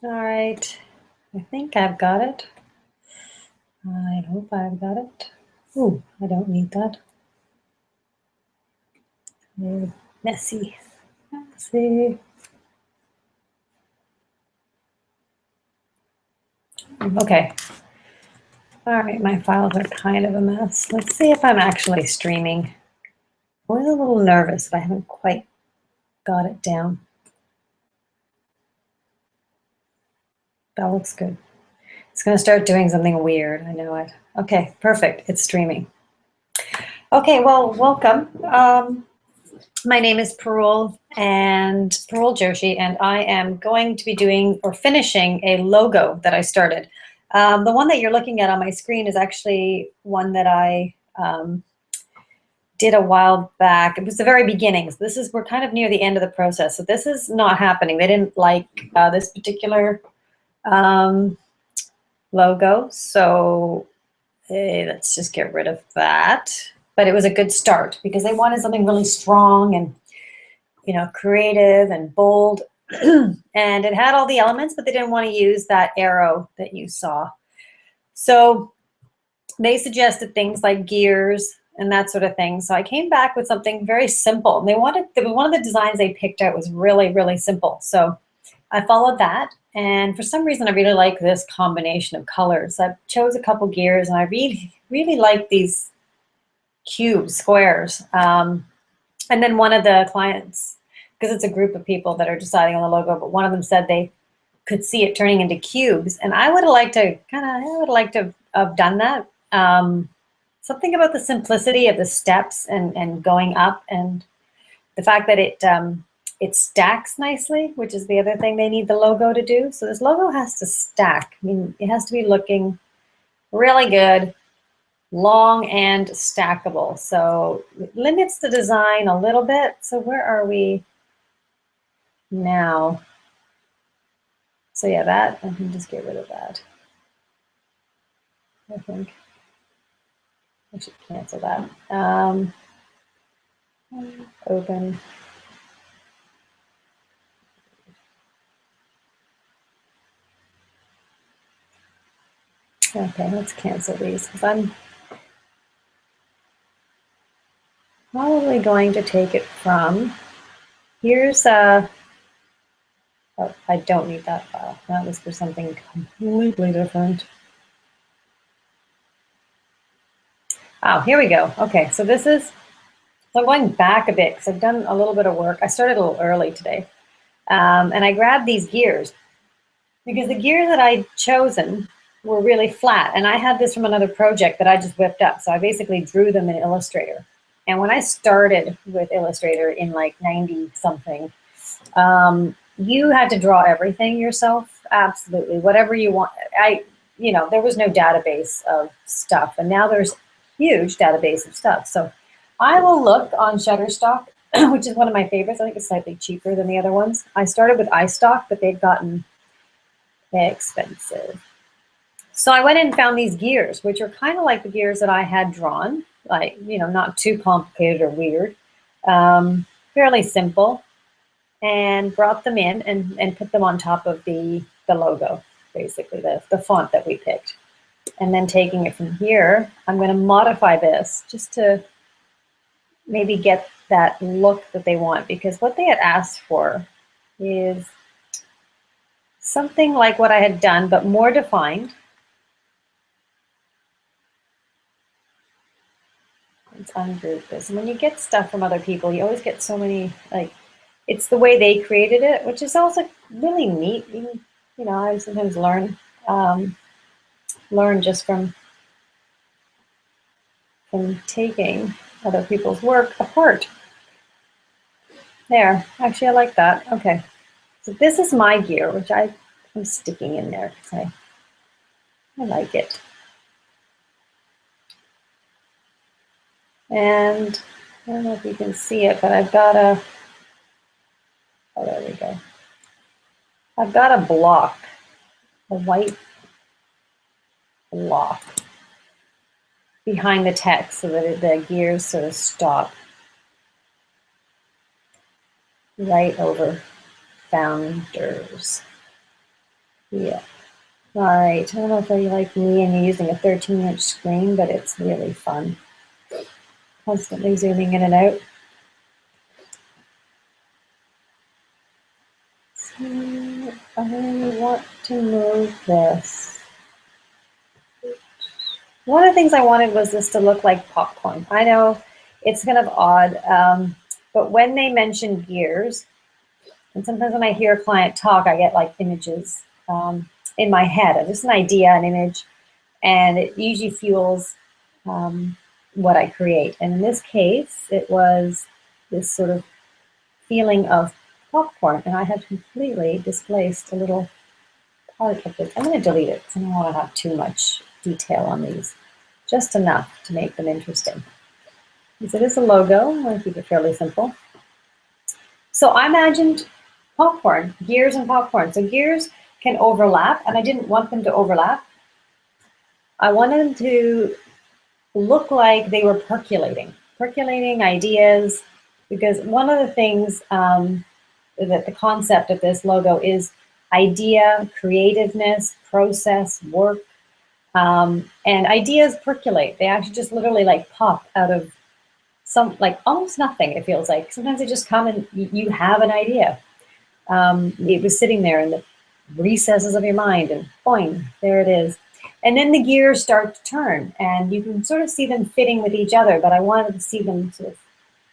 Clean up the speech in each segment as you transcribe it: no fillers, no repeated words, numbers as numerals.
All right, I think I've got it. I hope I've got it. Ooh, I don't need that. Messy. Messy. Okay. All right, my files are kind of a mess. Let's see if I'm actually streaming. I was a little nervous, but I haven't quite got it down. That looks good. It's going to start doing something weird. I know it. Okay, perfect. It's streaming. Okay, well, welcome. My name is Parul Joshi, and I am going to be doing or finishing a logo that I started. The one that you're looking at on my screen is actually one that I did a while back. It was the very beginning. So we're kind of near the end of the process. So this is not happening. They didn't like this particular logo. So let's just get rid of that. But it was a good start because they wanted something really strong and, you know, creative and bold. And it had all the elements, but they didn't want to use that arrow that you saw. So they suggested things like gears and that sort of thing. So I came back with something very simple. And one of the designs they picked out was really, really simple. So I followed that. And for some reason, I really like this combination of colors. I chose a couple gears, and I really, really like these cubes, squares. And then one of the clients, because it's a group of people that are deciding on the logo, but one of them said they could see it turning into cubes. And I would have liked to have done that. Something about the simplicity of the steps and going up, and the fact that it stacks nicely, which is the other thing they need the logo to do. So this logo has to stack. I mean, it has to be looking really good, long and stackable. So it limits the design a little bit. So where are we now? So yeah, that, I can just get rid of that. I think I should cancel that. Open. Okay, let's cancel these because I'm probably going to take it from, here's oh, I don't need that file. That was for something completely different. Oh, here we go. Okay, so this is, so I'm going back a bit because I've done a little bit of work. I started a little early today. And I grabbed these gears because the gears that I'd chosen were really flat. And I had this from another project that I just whipped up. So I basically drew them in Illustrator. And when I started with Illustrator in like 90 something, you had to draw everything yourself. Absolutely. Whatever you want. There was no database of stuff. And now there's huge database of stuff. So I will look on Shutterstock, which is one of my favorites. I think it's slightly cheaper than the other ones. I started with iStock, but they've gotten expensive. So I went in and found these gears, which are kind of like the gears that I had drawn, like, not too complicated or weird, fairly simple, and brought them in and put them on top of the logo, basically, the font that we picked. And then taking it from here, I'm going to modify this just to maybe get that look that they want, because what they had asked for is something like what I had done, but more defined. Let's ungroup this. And when you get stuff from other people, you always get so many, like, it's the way they created it, which is also really neat. I sometimes learn just from taking other people's work apart. There, actually, I like that. Okay, so this is my gear, which I'm sticking in there because I like it. And I don't know if you can see it, but I've got a, oh, there we go. I've got a block, a white block behind the text so that the gears sort of stop right over founders. Yeah. All right. I don't know if you're like me and you're using a 13-inch screen, but it's really fun. Constantly zooming in and out. So I want to move this. One of the things I wanted was this to look like popcorn. I know it's kind of odd, but when they mention gears, and sometimes when I hear a client talk, I get like images in my head, just an idea, an image, and it usually fuels what I create. And in this case, it was this sort of feeling of popcorn, and I have completely displaced a little part of it. I'm going to delete it because I don't want to have too much detail on these, just enough to make them interesting. Because it is a logo, I'm going to keep it fairly simple. So I imagined popcorn, gears and popcorn. So gears can overlap, and I didn't want them to overlap. I wanted them to look like they were percolating ideas, because one of the things that the concept of this logo is idea, creativeness, process, work, and ideas percolate. They actually just literally like pop out of some, like almost nothing, it feels like. Sometimes they just come and you have an idea. It was sitting there in the recesses of your mind and boing, there it is. And then the gears start to turn and you can sort of see them fitting with each other, but I wanted to see them sort of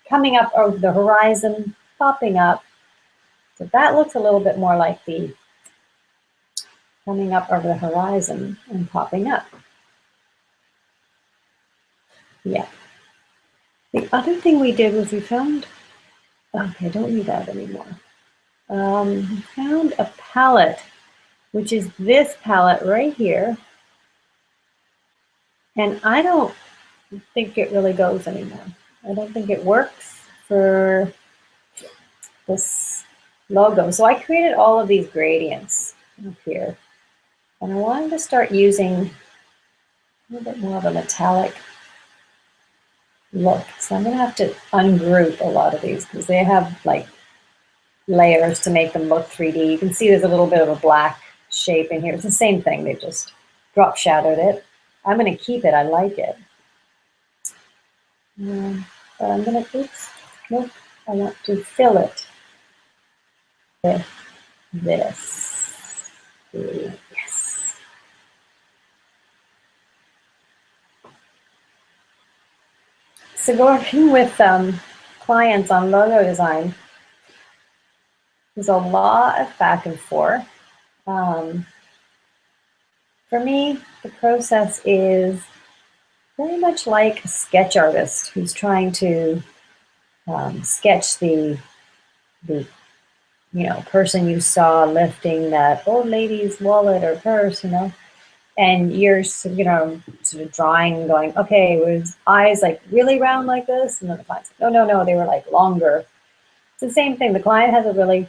coming up over the horizon, popping up. So that looks a little bit more like the coming up over the horizon and popping up. Yeah. The other thing we did was we found, okay, don't need that anymore. We found a palette, which is this palette right here. And I don't think it really goes anymore. I don't think it works for this logo. So I created all of these gradients up here. And I wanted to start using a little bit more of a metallic look. So I'm going to have to ungroup a lot of these because they have like layers to make them look 3D. You can see there's a little bit of a black shape in here. It's the same thing. They just drop shadowed it. I'm going to keep it. I like it. But I'm going to, oops, nope. I want to fill it with this. Yes. So working with clients on logo design, there's a lot of back and forth. For me, the process is very much like a sketch artist who's trying to sketch the person you saw lifting that old lady's wallet or purse, and you're sort of drawing and going, okay, was eyes like really round like this? And then the client's like, no, they were like longer. It's the same thing. The client has a really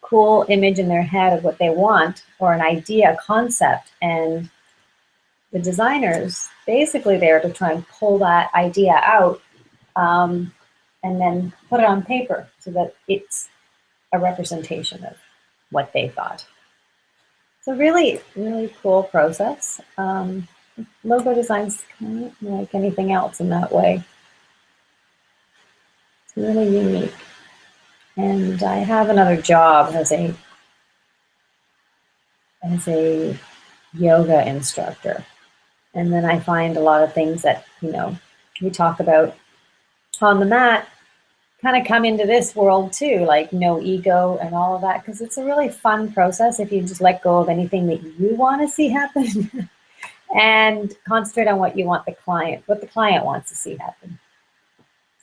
cool image in their head of what they want, or an idea, a concept, and the designer's basically there to try and pull that idea out and then put it on paper so that it's a representation of what they thought. So really, really cool process. Logo design's kind of like anything else in that way. It's really unique. And I have another job as a yoga instructor. And then I find a lot of things that, we talk about on the mat kind of come into this world too, like no ego and all of that, because it's a really fun process if you just let go of anything that you want to see happen and concentrate on what the client wants to see happen.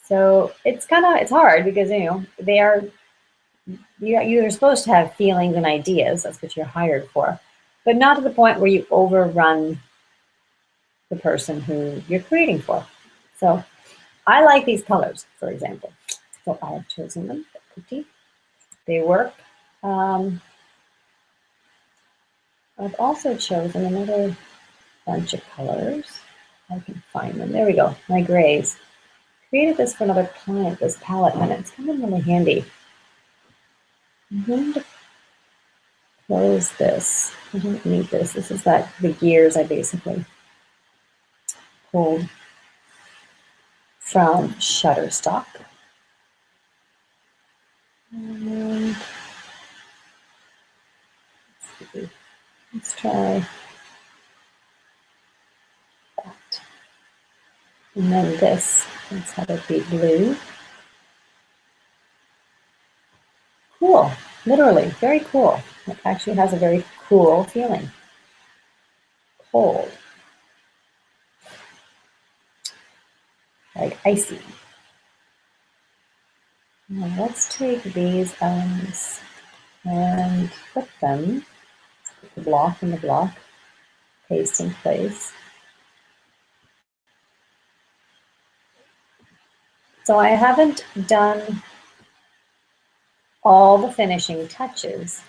So it's hard because, you're supposed to have feelings and ideas. That's what you're hired for, but not to the point where you overrun the person who you're creating for. So I like these colors, for example. So I have chosen them, pretty. They work. I've also chosen another bunch of colors. I can find them. There we go, my grays. Created this for another client, this palette, and it's kind of really handy. I'm going to close this. I don't need this. This is the gears I basically pulled from Shutterstock. And let's try that. And then this, let's have it be blue. Cool, literally, very cool. It actually has a very cool feeling. Cold, like icy. Now let's take these elements and put them, put the block in the block, paste in place. So I haven't done all the finishing touches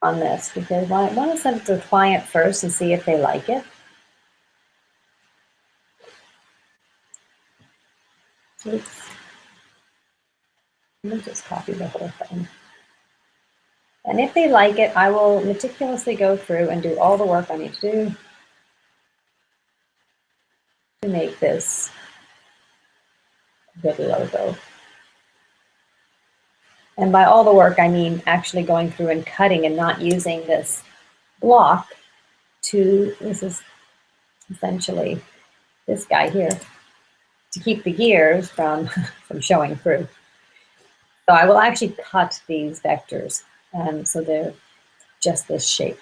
on this because I want to send it to the client first and see if they like it. Oops. Let me just copy the whole thing. And if they like it, I will meticulously go through and do all the work I need to do to make this a good logo. And by all the work, I mean actually going through and cutting and not using this block this is essentially this guy here, to keep the gears from, from showing through. So I will actually cut these vectors, so they're just this shape.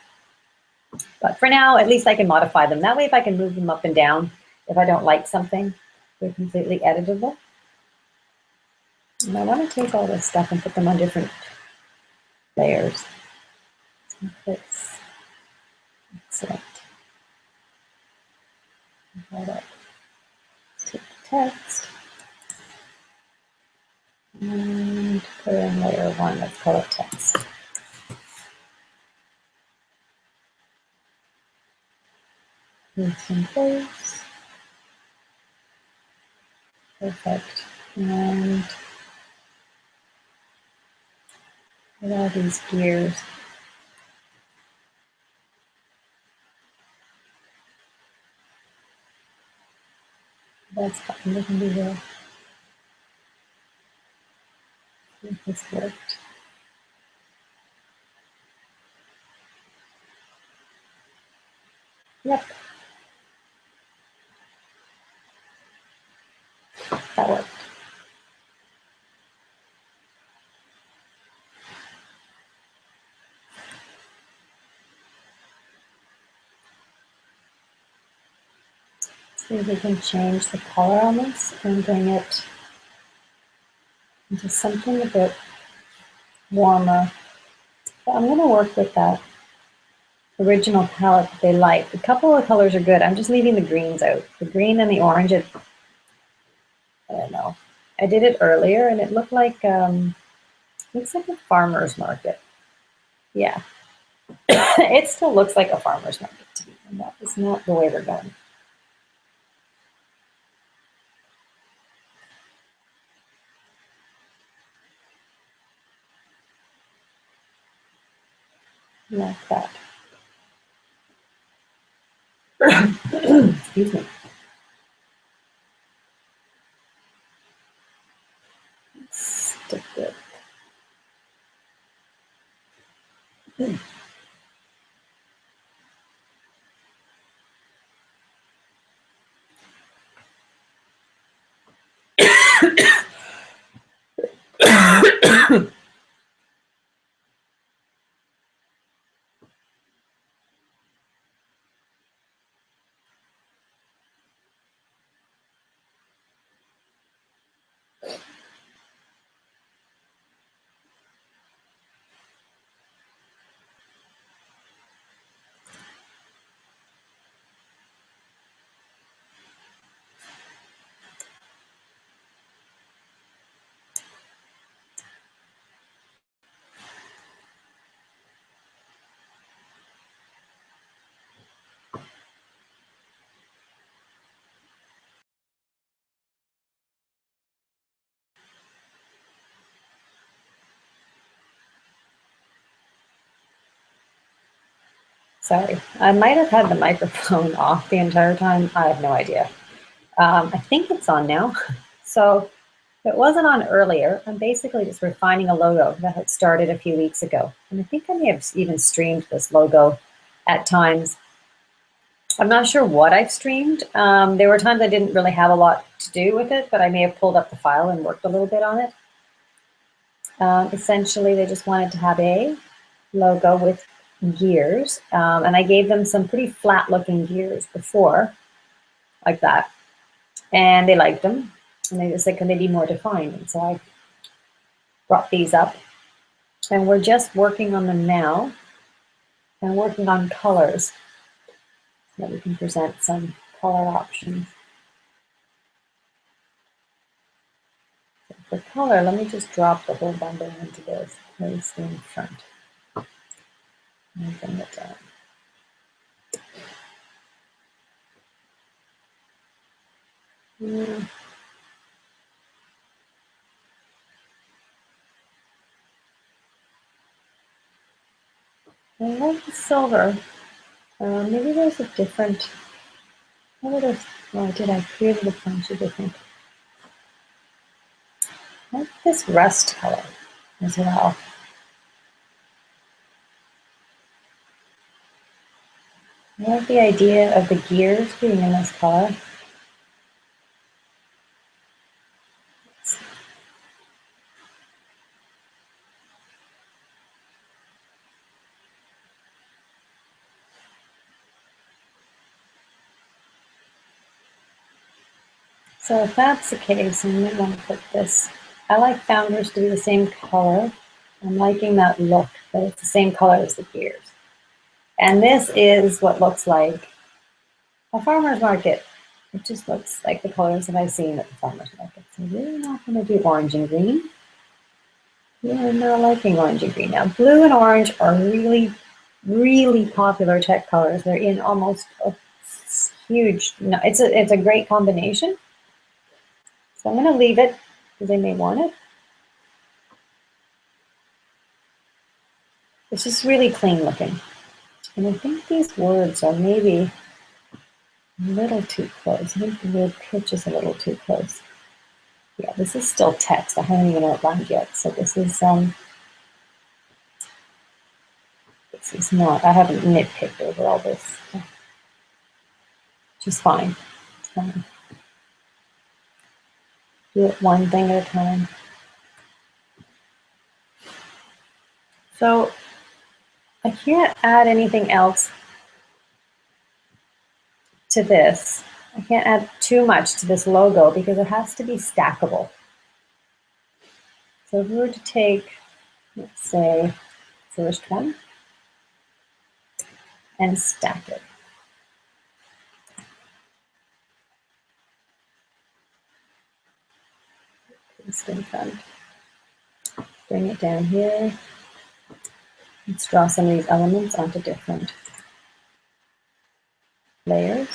But for now, at least I can modify them. That way, if I can move them up and down, if I don't like something, they're completely editable. And I want to take all this stuff and put them on different layers. Let's select. Let's take the text and put in layer 1. Let's call it text. Paste in place. Perfect. And with all these gears. That's fine. They can be there. If this worked. Yep. That worked. See if we can change the color on this and bring it into something a bit warmer. But I'm going to work with that original palette that they like. A couple of colors are good. I'm just leaving the greens out. The green and the orange, I don't know. I did it earlier and it looked like looks like a farmer's market. Yeah. It still looks like a farmer's market to me, and that is not the way we're going. Like that. Excuse me. Stick it. Sorry, I might have had the microphone off the entire time. I have no idea. I think it's on now. So if it wasn't on earlier, I'm basically just refining a logo that had started a few weeks ago. And I think I may have even streamed this logo at times. I'm not sure what I've streamed. There were times I didn't really have a lot to do with it, but I may have pulled up the file and worked a little bit on it. Essentially, they just wanted to have a logo with gears, and I gave them some pretty flat looking gears before, like that, and they liked them, and they just said, can they be more defined? And so I brought these up, and we're just working on them now, and working on colors so that we can present some color options. So for color, let me just drop the whole bundle into this place in front. And bring it down. I like the silver. Maybe there's a different. What is? Oh, I did. I created a bunch of different. I like this rust color as well. I like the idea of the gears being in this color. So if that's the case, I'm going to want to put this. I like Founders to be the same color. I'm liking that look, that it's the same color as the gears. And this is what looks like a farmer's market. It just looks like the colors that I've seen at the farmer's market. So we're not going to do orange and green. We're not liking orange and green. Now, blue and orange are really, really popular tech colors. They're in almost a huge, no, it's a great combination. So I'm going to leave it because they may want it. It's just really clean looking. And I think these words are maybe a little too close. I think the word pitch is a little too close. Yeah, this is still text. I haven't even outlined yet. So this is not, I haven't nitpicked over all this, which is fine. It's fine. Do it one thing at a time. So I can't add anything else to this. I can't add too much to this logo because it has to be stackable. So if we were to take, let's say, first one and stack it. Paste in front. Bring it down here. Let's draw some of these elements onto different layers.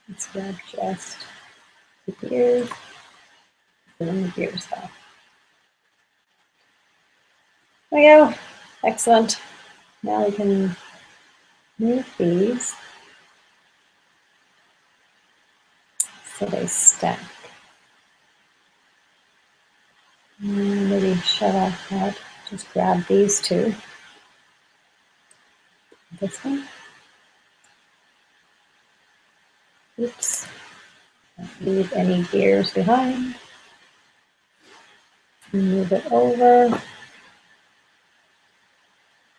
Let's grab just the gears, and then the gears off. There we go. Excellent. Now we can move these so they stack. And maybe shut off that. Just grab these two. This one. Oops. Don't leave any gears behind. Move it over.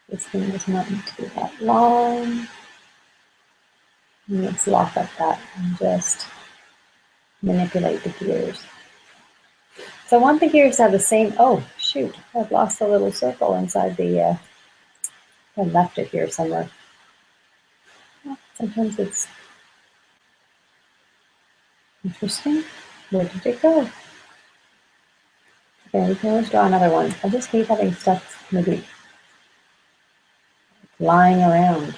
This thing does not need to be that long. And let's lock up that and just manipulate the gears. So I want the gears to have the same, oh shoot, I've lost the little circle inside the, I left it here somewhere. Sometimes it's interesting. Where did it go? Okay, we can always draw another one. I just hate having stuff maybe lying around.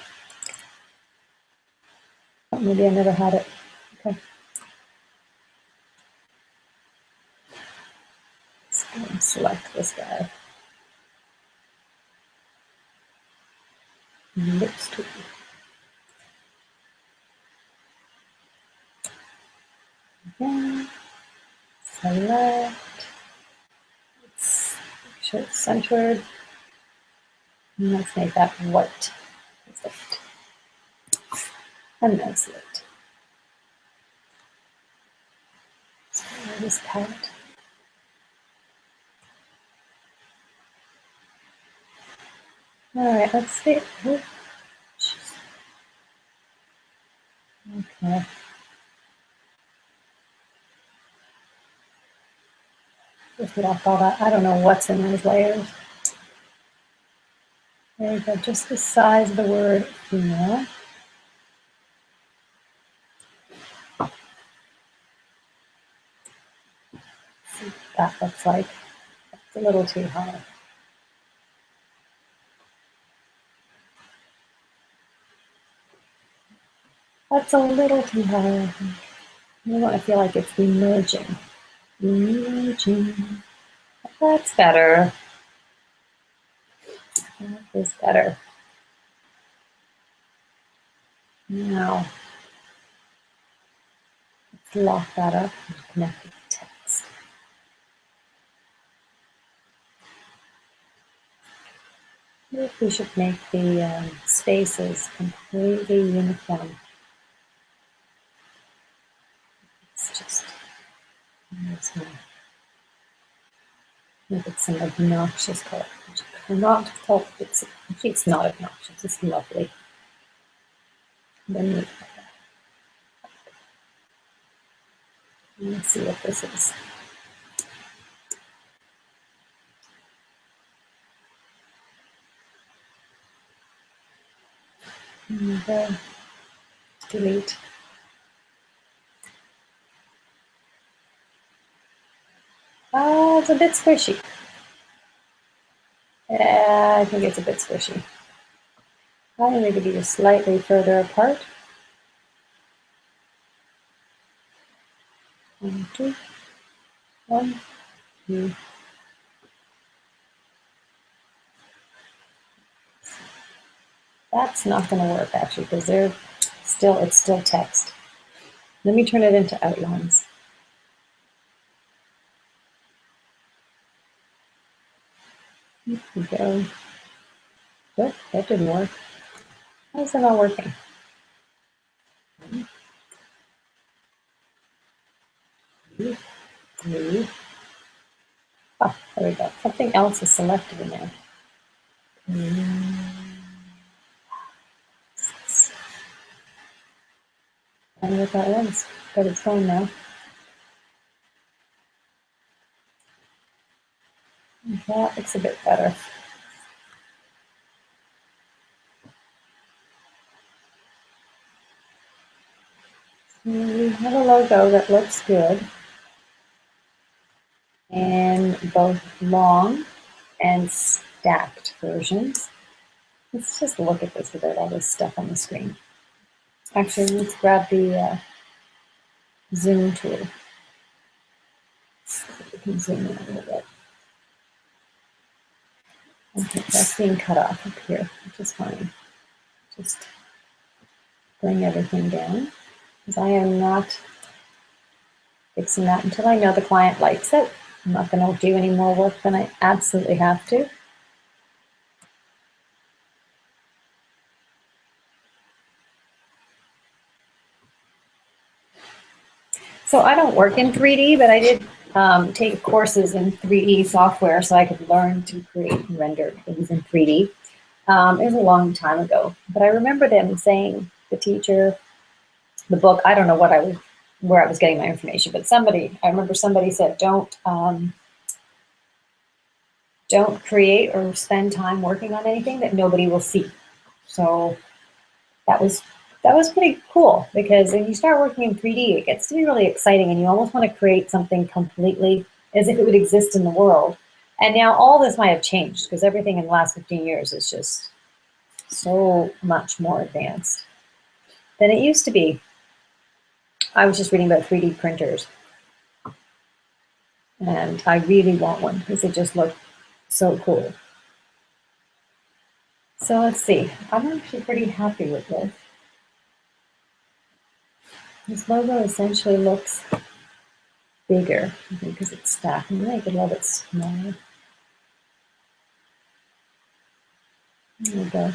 Oh, maybe I never had it. Okay. Let's go and select this guy. Lips tool. Okay. Select. Let's make sure it's centered. And let's make that white. And that's it. So this palette. All right, let's see. Okay. Just get off all that. I don't know what's in those layers. There you go, just the size of the word female. See what that looks like. It's a little too high. That's a little too high, I think. You want to feel like it's emerging. Emerging. That's better. That is better. Now, let's lock that up and connect with text. Maybe we should make the spaces completely uniform. It's just, make it some obnoxious color. Not color, it's not obnoxious, it's lovely. Then let's see what this is. And delete. It's a bit squishy. I think it's a bit squishy. Probably maybe be just slightly further apart. 1, 2, 1, 2. That's not going to work actually because it's still text. Let me turn it into outlines. Here we go. Oh, that didn't work. Why is it not working? Three. Oh, there we go. Something else is selected in there. I don't know what that was, but it's gone now. That looks a bit better. We have a logo that looks good, and both long and stacked versions. Let's just look at this without all this stuff on the screen. Actually, let's grab the zoom tool. So we can zoom in a little bit. Okay, that's being cut off up here, which is fine. Just bring everything down, because I am not fixing that until I know the client likes it. I'm not going to do any more work than I absolutely have to. So I don't work in 3D, but I did take courses in 3D software so I could learn to create and render things in 3D. It was a long time ago, but I remember them saying, the teacher, the book, I don't know where I was getting my information, but I remember somebody said, don't create or spend time working on anything that nobody will see. So that was pretty cool, because when you start working in 3D, it gets to be really exciting, and you almost want to create something completely as if it would exist in the world. And now all this might have changed, because everything in the last 15 years is just so much more advanced than it used to be. I was just reading about 3D printers, and I really want one because they just look so cool. So let's see. I'm actually pretty happy with this. This logo essentially looks bigger because it's stacked. I'm gonna make it a little bit smaller. There we go.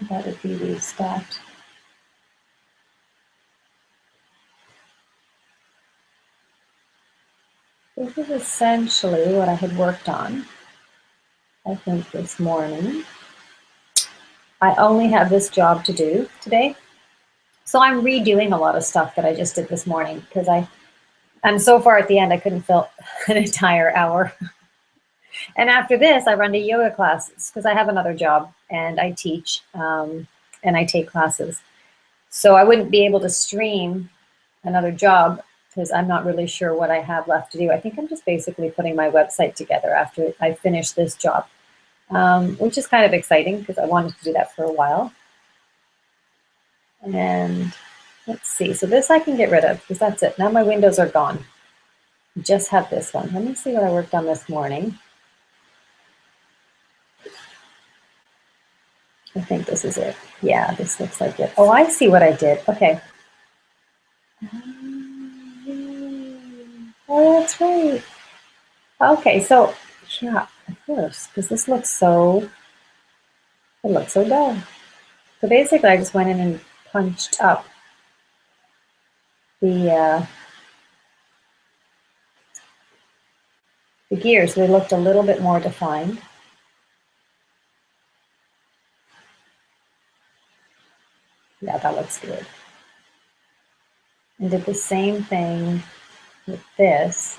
That would be really stacked. This is essentially what I had worked on, I think, this morning. I only have this job to do today. So I'm redoing a lot of stuff that I just did this morning because I'm so far at the end, I couldn't fill an entire hour. And after this, I run to yoga classes because I have another job and I teach and I take classes. So I wouldn't be able to stream another job because I'm not really sure what I have left to do. I think I'm just basically putting my website together after I finish this job, which is kind of exciting because I wanted to do that for a while. And let's see, so this I can get rid of because that's it. Now my windows are gone. Just have this one. Let me see what I worked on this morning. I think this is it. Yeah, this looks like it. Oh, I see what I did. Okay. Oh, that's right. Okay, so yeah, of course, because this looks so, it looks so dull. So basically, I just went in and punched up the gears. So they looked a little bit more defined. Yeah, that looks good. And did the same thing with this.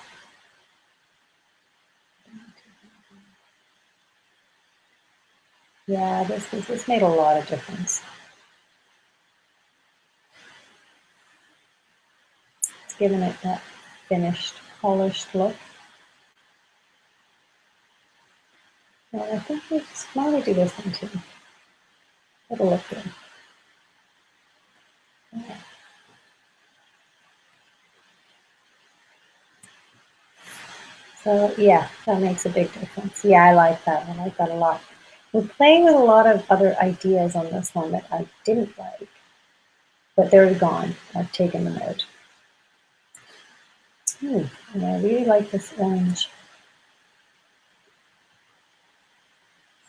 Yeah, this made a lot of difference. It's given it that finished, polished look. And I think we just want to do this one too. It'll look good. Yeah. So yeah, that makes a big difference. Yeah, I like that. I like that a lot. We're playing with a lot of other ideas on this one that I didn't like, but they're gone. I've taken them out. And I really like this orange.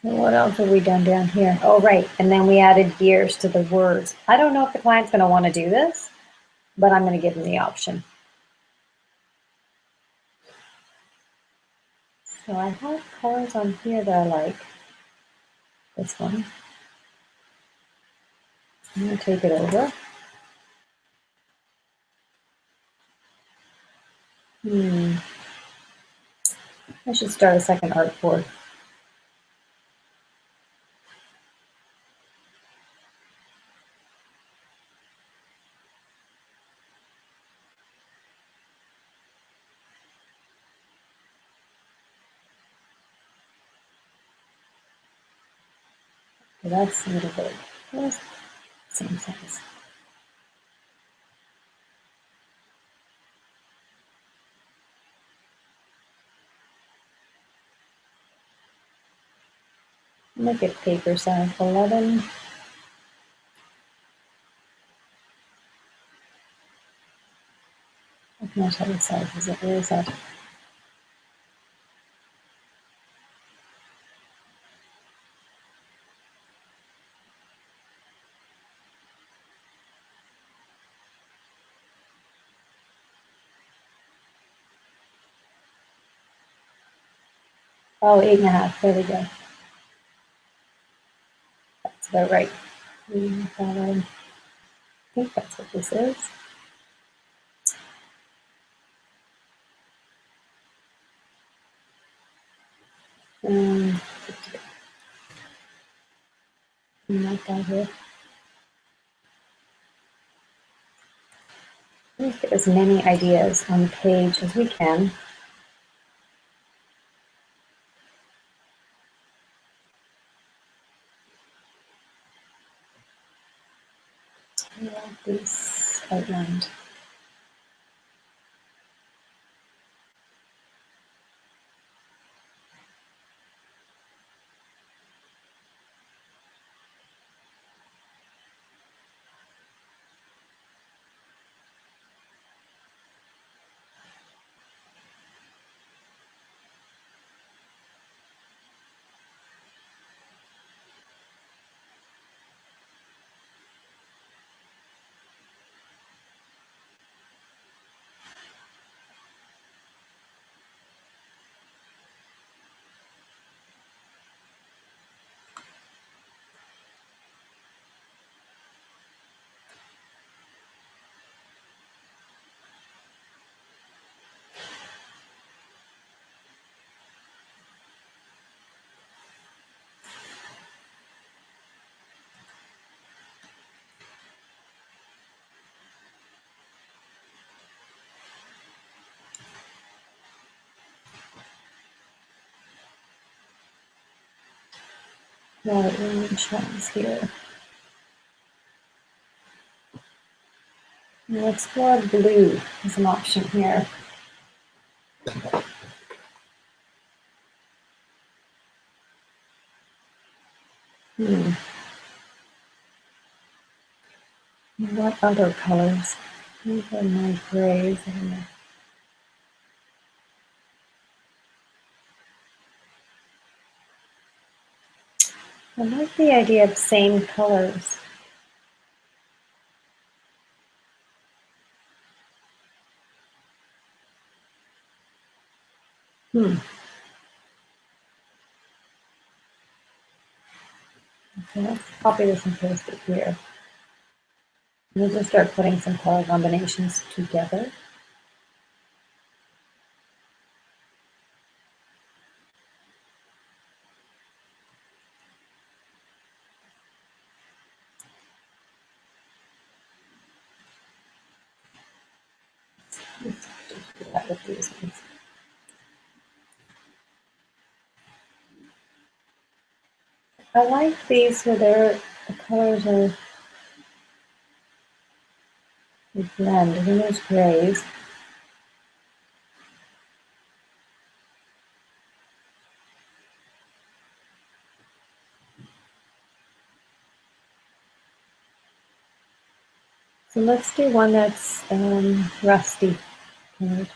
So what else have we done down here? Oh, right. And then we added gears to the words. I don't know if the client's going to want to do this, but I'm going to give them the option. So I have colors on here that I like. This one. I'm going to take it over. I should start a second artboard. So that's a little bit. That's same size. Look at paper size 11. I can tell what size is it. Where is that? Oh, 8.5. There we go. That's about right. I think that's what this is. Like that here. Let's get as many ideas on the page as we can. outlined. Right, orange ones here. We'll explore blue as an option here. What other colors? These are my grays. I don't know. I like the idea of same colors. Okay, let's copy this and paste it here. We'll just start putting some color combinations together. Let's do that with these ones. I like these where the colors are they blend. And then there's grays. So let's do one that's rusty colored.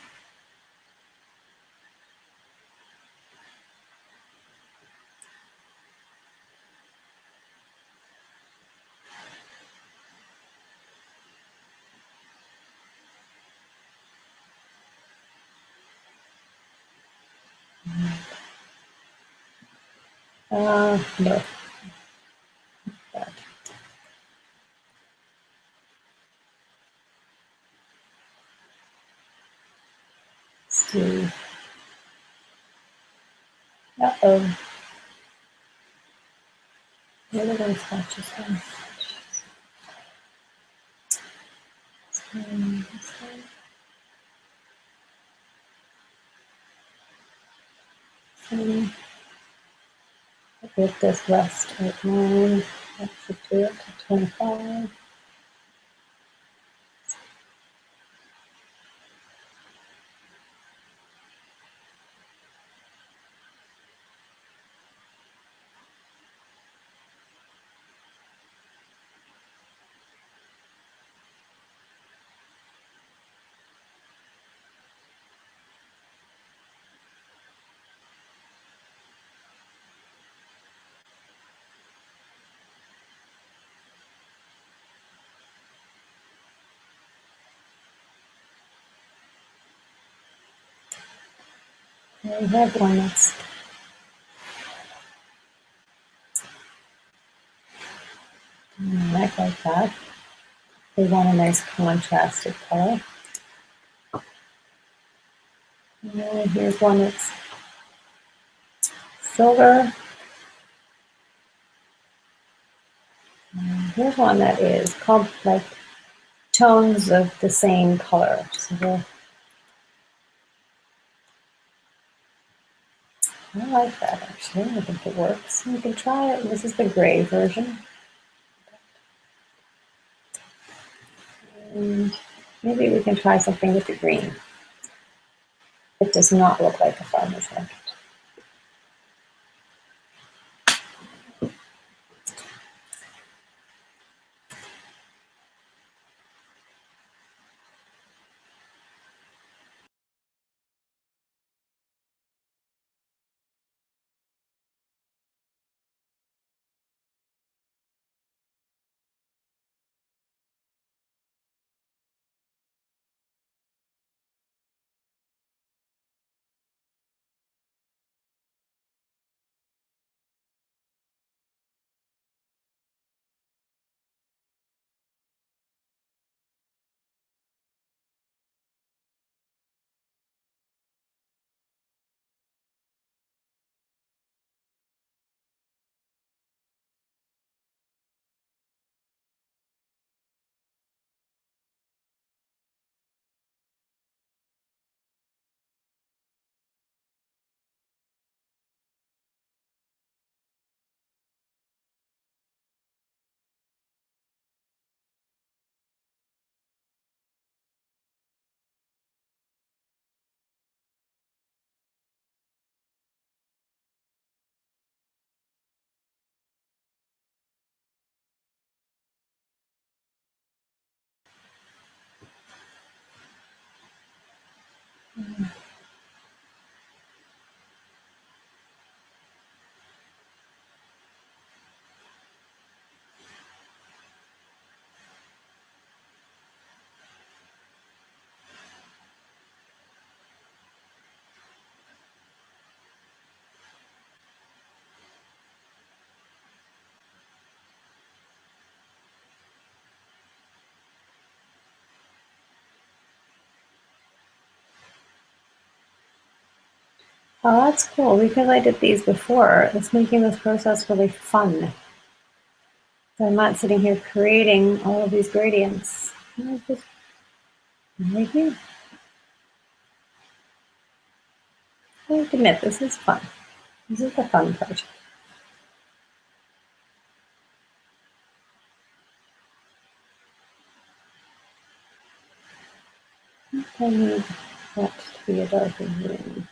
No. That. Let's do. Uh-oh. Where are those swatches from? With this rust outline, that should do it to 25. We have one that's like that. We want a nice contrasted color. And here's one that's silver. And here's one that is called like tones of the same color. So I like that actually. I think it works. You can try it. This is the gray version. And maybe we can try something with the green. It does not look like a farmer's market. Oh, that's cool. Because I did these before, it's making this process really fun. So I'm not sitting here creating all of these gradients. I just right here. I have to admit, this is fun. This is the fun part. I need that to be a darker green.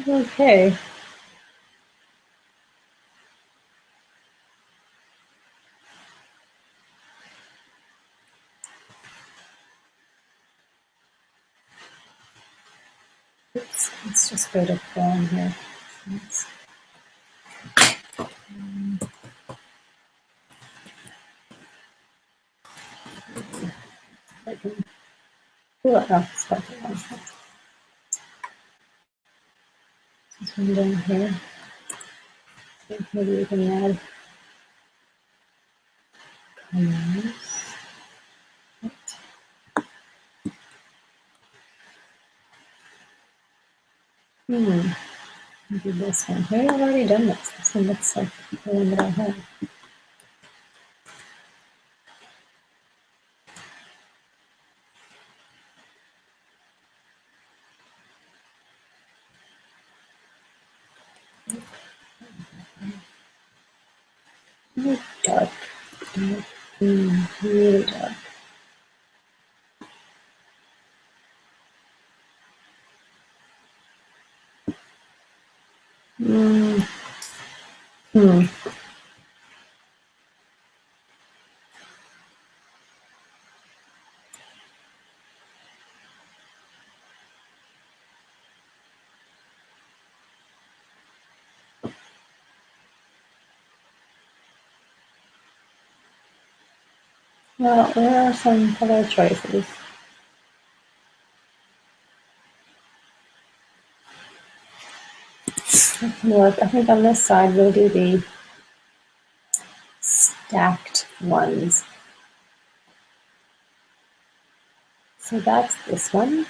Okay. Oops, let's just go to Chrome here. Let's, I can, oh, spell it wrong. This one down here. Maybe we can add colors. Maybe this one. Maybe I've already done this. This one looks like the one that I had. Really dark. Dark. Really dark. Well, there are some color choices. work. I think on this side we'll do the stacked ones. So that's this one.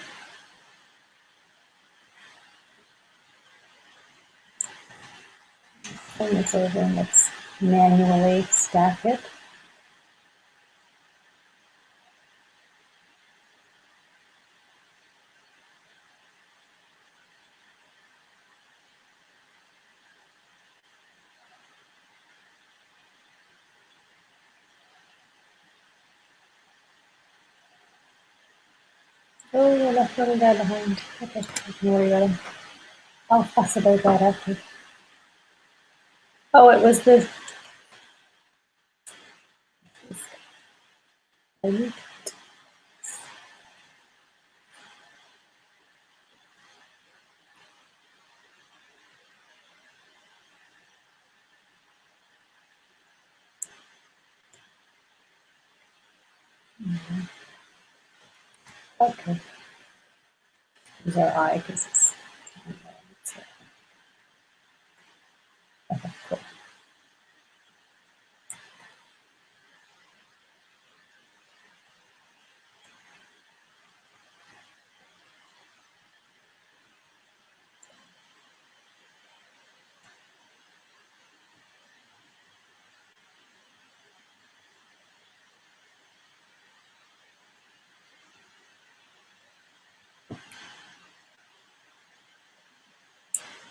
Turn this over and let's manually stack it. Oh, you left little guy behind. Okay, I can worry about him. I'll fuss about that after. Oh, it was this. Okay. These are I because it's. Okay, cool.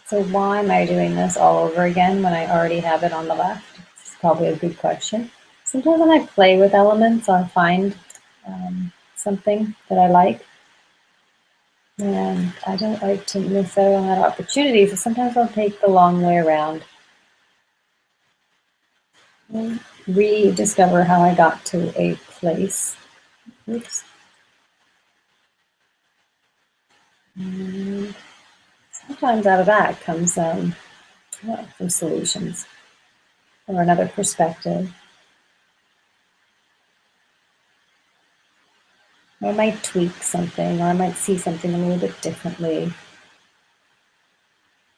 So why am I doing this all over again when I already have it on the left? It's probably a good question. Sometimes when I play with elements, I'll find something that I like. And I don't like to miss out on that opportunity, so sometimes I'll take the long way around. And rediscover how I got to a place. Oops. And sometimes out of that comes some solutions or another perspective. Or I might tweak something, or I might see something a little bit differently.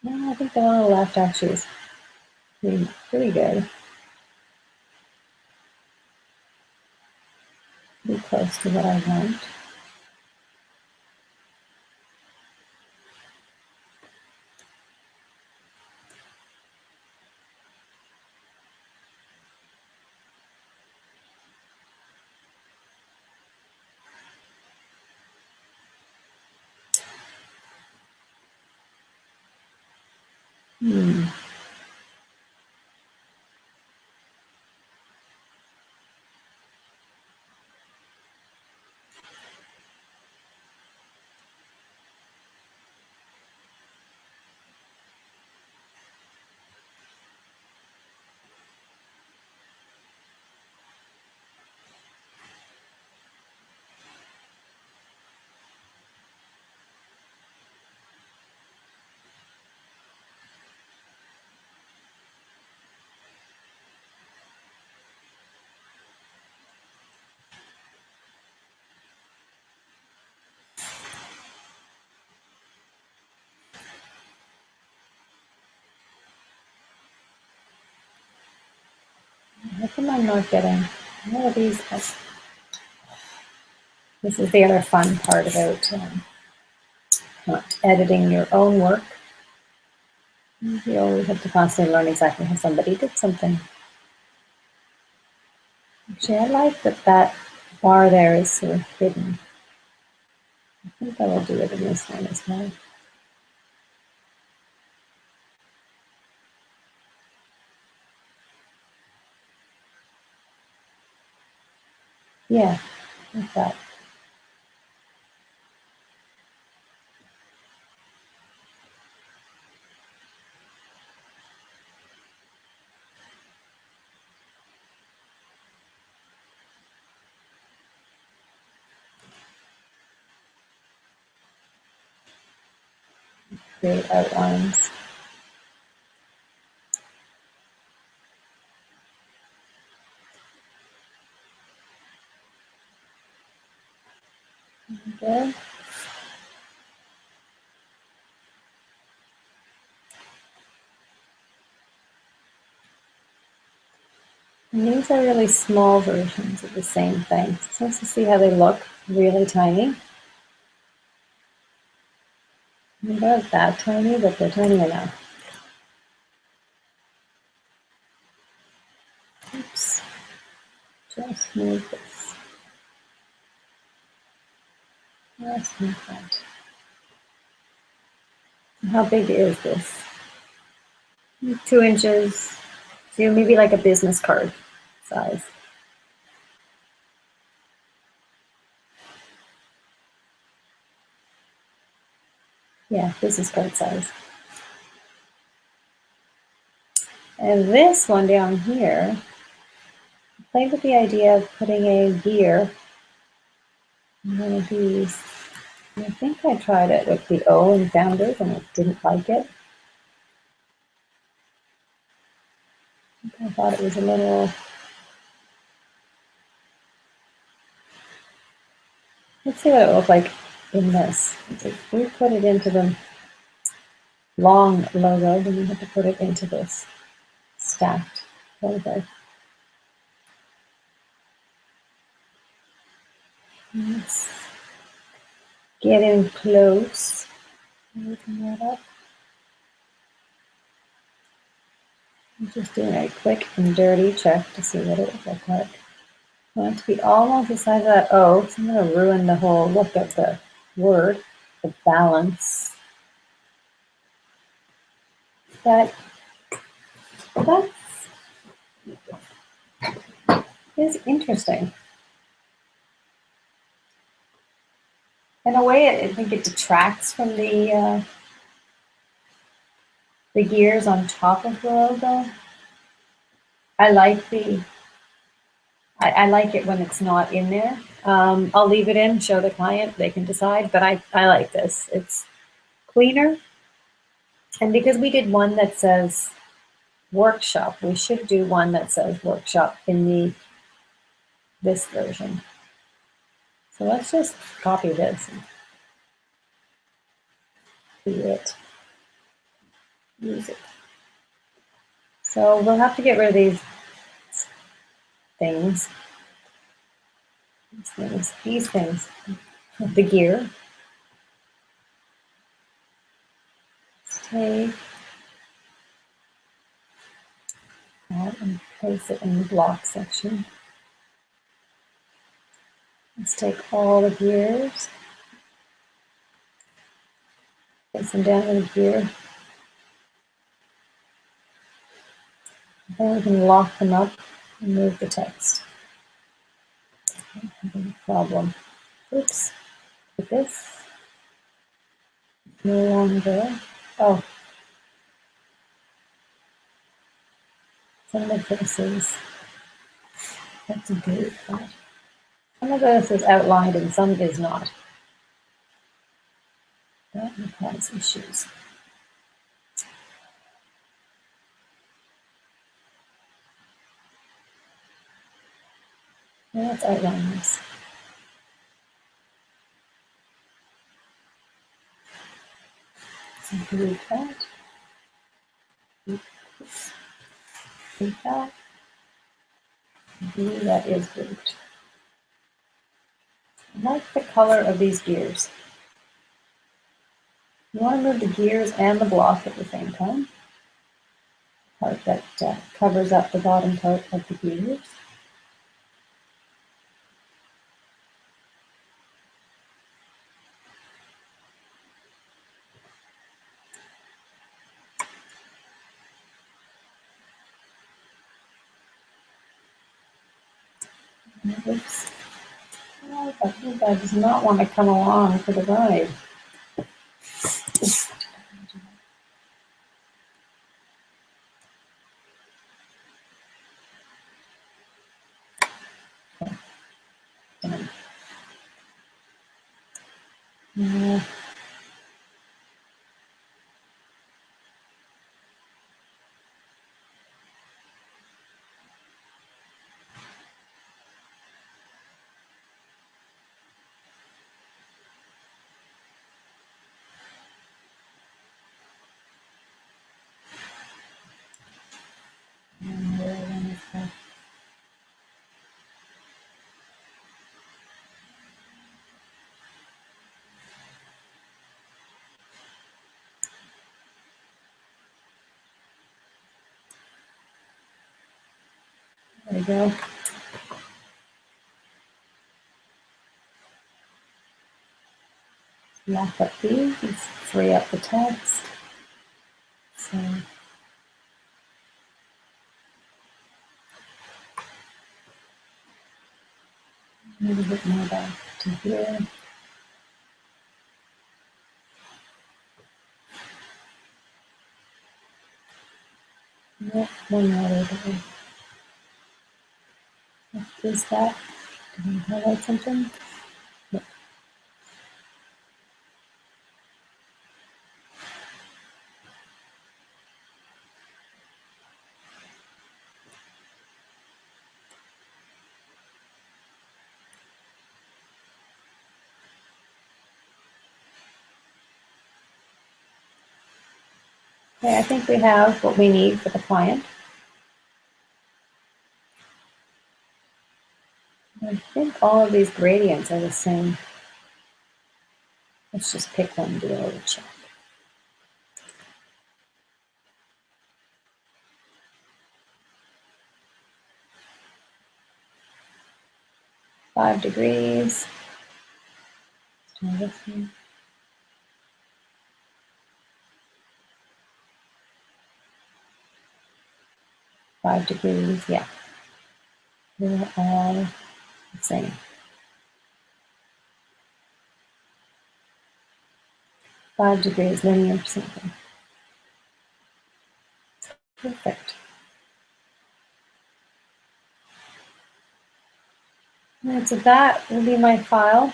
No, I think the one on the left actually is pretty good. Pretty close to what I want. Hmm. How come I'm not getting all of these? This is the other fun part about not editing your own work. You always have to constantly learn exactly how somebody did something. Actually, I like that that bar there is sort of hidden. I think I will do it in this one as well. Yeah, like that. Create outlines. Good. And these are really small versions of the same thing. It's nice to see how they look, really tiny. They're not that tiny, but they're tiny enough. Oops, just move this. Let's move that. How big is this? 2 inches, so maybe like a business card size. Yeah, business card size. And this one down here, I played with the idea of putting a gear in one of these. And I think I tried it with the O in Founders and I didn't like it. I thought it was a little, let's see what it would look like in this. If we put it into the long logo, then we have to put it into this stacked logo. Let's get in close. Open that up. I'm just doing a quick and dirty check to see what it would look like. I want it to be almost the size of that O, so I'm going to ruin the whole look of the word, the balance. That is interesting. In a way, I think it detracts from the gears on top of the logo. I like I like it when it's not in there. I'll leave it in, show the client, they can decide, but I like this. It's cleaner. And because we did one that says workshop, we should do one that says workshop in this version. So let's just copy this and do it. Use it. So we'll have to get rid of these things. These things. The gear. Let's take that and place it in the block section. Let's take all the gears. Place them down in the gear. Then we can lock them up and move the text. No problem. Oops. With this. No longer. Oh. Some of this is. That's a good part. Some of this is outlined and some is not. That will cause issues. Now let's outline this. So delete that. Delete that. That is grouped. I like the color of these gears. You want to move the gears and the block at the same time. Part that covers up the bottom part of the gears. Oops. Oh, I think I does not want to come along for the ride. Yeah. There we go. Lock up these, free up the text. So a little bit more back to here. Yep, one more over there. What is that? Did I highlight something? Yep. Okay, I think we have what we need for the client. I think all of these gradients are the same. Let's just pick one and do a little check. 5 degrees. Let's try this one. 5 degrees, yeah. They're all the same. 5 degrees, linear something. Perfect. And so that will be my file.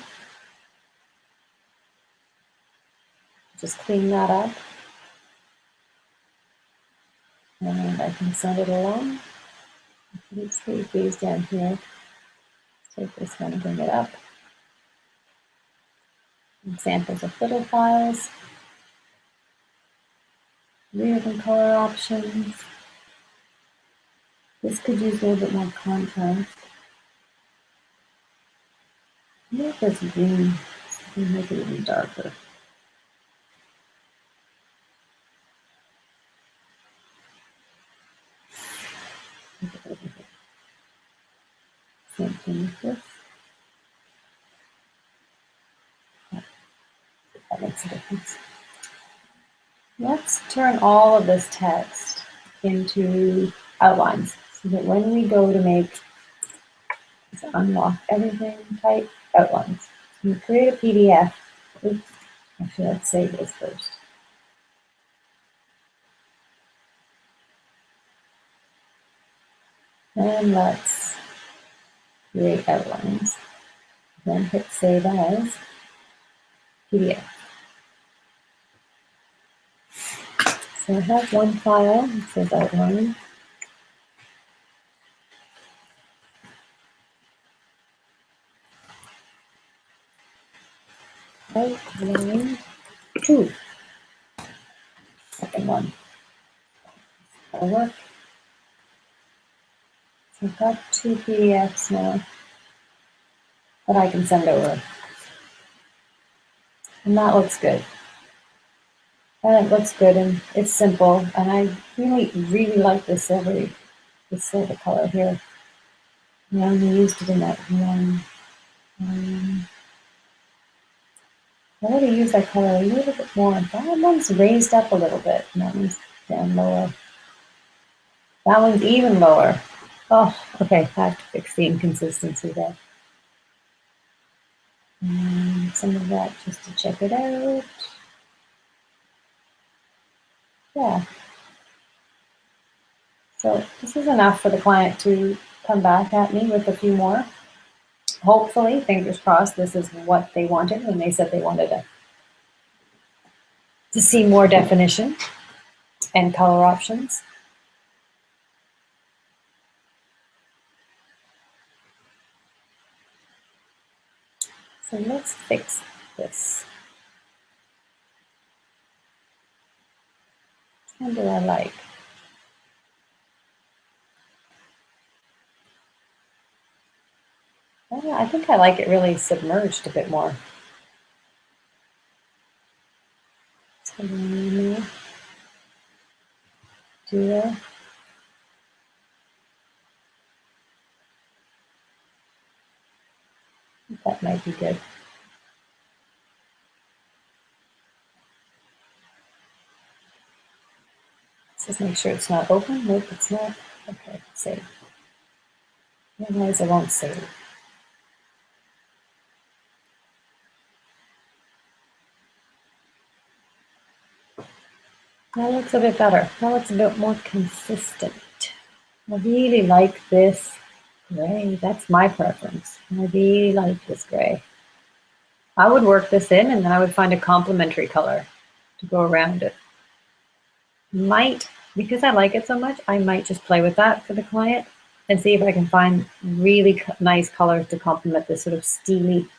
Just clean that up. And I can send it along. Let's leave these down here. Take this one and bring it up. Examples of little files. Real color options. This could use a little bit more contrast. Make this green. So make it even darker. Same thing with this. That makes a difference. Let's turn all of this text into outlines so that when we go to make, let's unlock everything, type outlines. So you create a PDF. Oops, actually, let's save this first. And let's create outlines. Then hit save as PDF. So I have one file that says outline. Outline 2. Second one. That'll work. So I've got 2 PDFs now that I can send over. And that looks good. And it looks good and it's simple. And I really, really like this silver color here. I only used it in that one. I already used that color a little bit more. That one's raised up a little bit. And that one's down lower. That one's even lower. Oh, okay. I have to fix the inconsistency there. And some of that just to check it out. Yeah. So this is enough for the client to come back at me with a few more. Hopefully, fingers crossed, this is what they wanted when they said they wanted to see more definition and color options. So let's fix this. What do I like? Oh, I think I like it really submerged a bit more. So do there. That might be good. Let's just make sure it's not open. Nope, it's not. Okay, save. Otherwise, I won't save. That looks a bit better. That looks a bit more consistent. I really like this gray. That's my preference. I really like this gray. I would work this in and then I would find a complementary color to go around it. Might, because I like it so much, I might just play with that for the client and see if I can find really nice colors to complement this sort of steely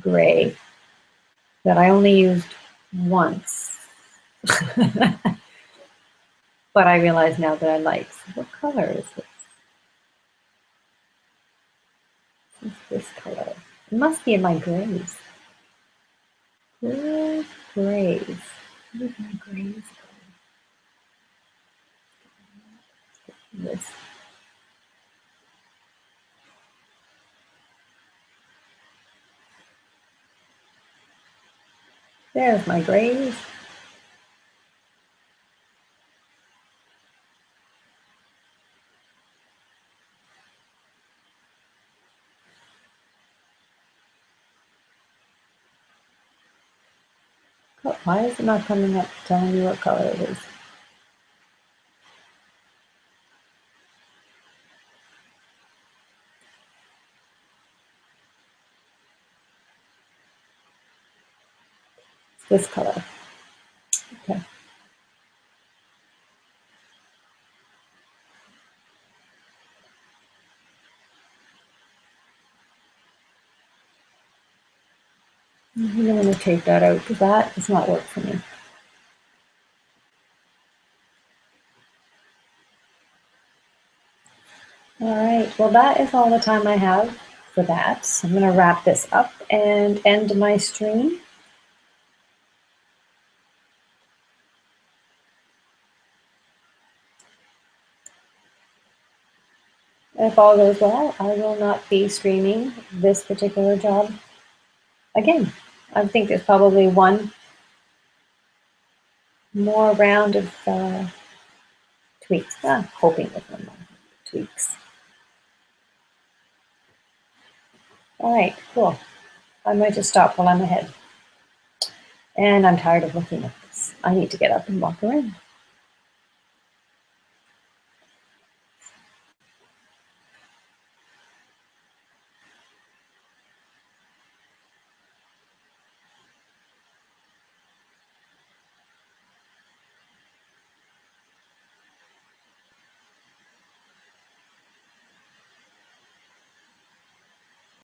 gray that I only used once. But I realize now that I like. So what color is this? What's this color? It must be in my grays. Where's grays? What is my grays? This. There's my grays. Why is it not coming up telling me what color it is? It's this color. Okay. I'm going to take that out because that does not work for me. All right, well, that is all the time I have for that. So I'm going to wrap this up and end my stream. If all goes well, I will not be streaming this particular job again. I think there's probably one more round of tweaks. Hoping with one more tweaks. All right, cool. I might just stop while I'm ahead. And I'm tired of looking at this. I need to get up and walk around.